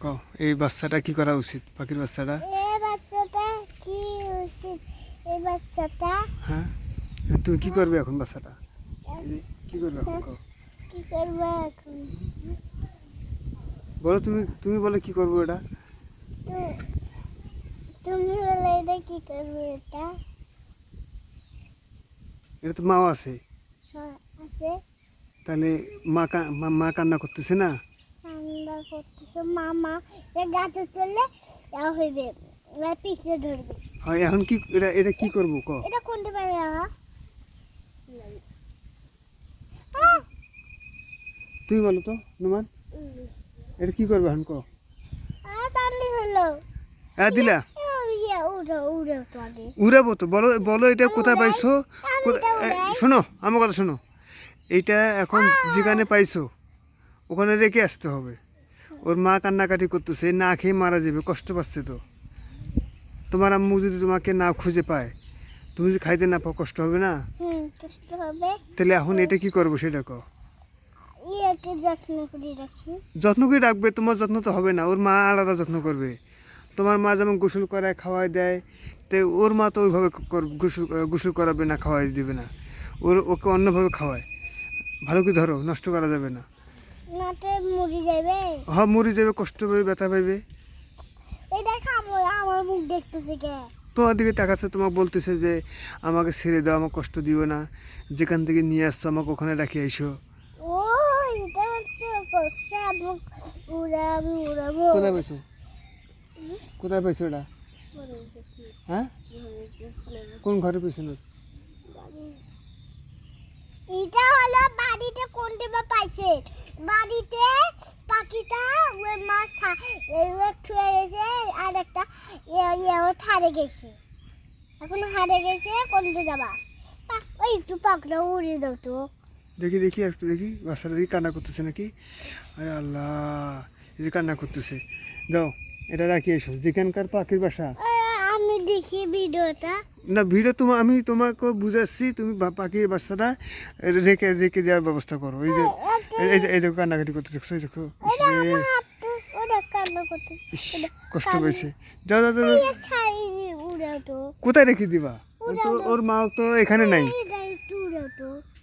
কও এই বাচ্চাটা কি করা উচিত, পাখির বাচ্চাটা? এই বাচ্চাটা কি উচিত? এই বাচ্চাটা হ্যাঁ, তুমি কি করবে এখন বাচ্চাটা? কি করবে এখন কও? কি করবে এখন? বলো, তুমি বলে কি করবো এটা? তুমি বলে এটা কি করবে? এটা এটা তো মাও আছে, হ্যাঁ, আছে। তাহলে মা কান্না করতেছে না? ঠান্ডা করতেছে মামা, গাছে চললে হইবে, পিছিয়ে ধরবে। হয় এখন কি এটা কি করবো কও? এটা কোনটা পারে? তুমি বলো তো নুমান, এটা কি করবে এখন কও? সামনে হলো হ্যাঁ দিলা উড়ো উড়ো তো আগে উড়াবো তো, বলো বলো এটা কোথায় পাইছো? শোনো আমার কথা শোনো, এইটা এখন যেখানে পাইছো ওখানে রেখে আসতে হবে। ওর মা কান্নাকাটি করতেছে, না খেয়ে মারা যাবে, কষ্ট পাচ্ছে তো। তোমার আম্মু যদি তোমাকে না খুঁজে পায়, তুমি যদি খাইতে না পাও, কষ্ট হবে না? কষ্ট হবে। তাহলে এখন এটা কি করবো সেটা কও। ইয়াকে যত্ন করে রাখি। যত্ন করে রাখবে, তোমার যত্ন তো হবে না, ওর মা আলাদা যত্ন করবে। তোমার মা যেমন গোসল করায় খাওয়াই দেয়, তো ওর মা তো ওইভাবে গোসল করাবে না, খাওয়াই দিবে না, ওকে অন্যভাবে খাওয়ায়। ভালো করে ধরো, নষ্ট করা যাবে না। নাতে মরে যাবে। হ্যাঁ মরে যাবে, কষ্ট পাবে, ব্যথা পাইবে। এটা খাবো, আমার মুখ দেখতেছে কে? তোমার দিকে তাকাচ্ছে, তোমাকে বলতেছে যে আমাকে ছেড়ে দাও, আমাকে কষ্ট দিও না, যেখান থেকে নিয়ে আসছো আমাকে ওখানে রাখি আইসো। ও এটা হচ্ছে করছে আমি উড়াবো। কোথায় পাইছো? কোথায় পাইছো এটা? হ্যাঁ, কোন ঘরে পেছনে? এটা হলো বাড়িতে কোনটা বা পাইছে? বাড়িতে পাখিটা ওই মাছ ছুঁয়ে গেছে, আর একটা হারে গেছে, এখন হারে গেছে। কোনটা যাবা? ওই একটু পাখটা উড়ে দাও তো। দেখি দেখি একটু দেখি, বাচ্চাটা দেখি কান্না করতেছে নাকি। আরে আল্লাহ, এই যে কান্না করতেছে, যাও এটা রাখি এসো, যেখানকার পাখির বাসা। আমি দেখি ভিডিওটা। না ভিডিও আমি তোমাকে বুঝাচ্ছি, তুমি পাখির বাচ্চাটা রেখে রেখে দেওয়ার ব্যবস্থা করো। এই যে এই দেখো কান্নাকাটি করতে দেখছো, এই দেখো, কষ্ট পেয়েছে। যাও যাও যাও, উড়াও তো। কোথায় রেখে দিবা? ওর মা তো এখানে নাই।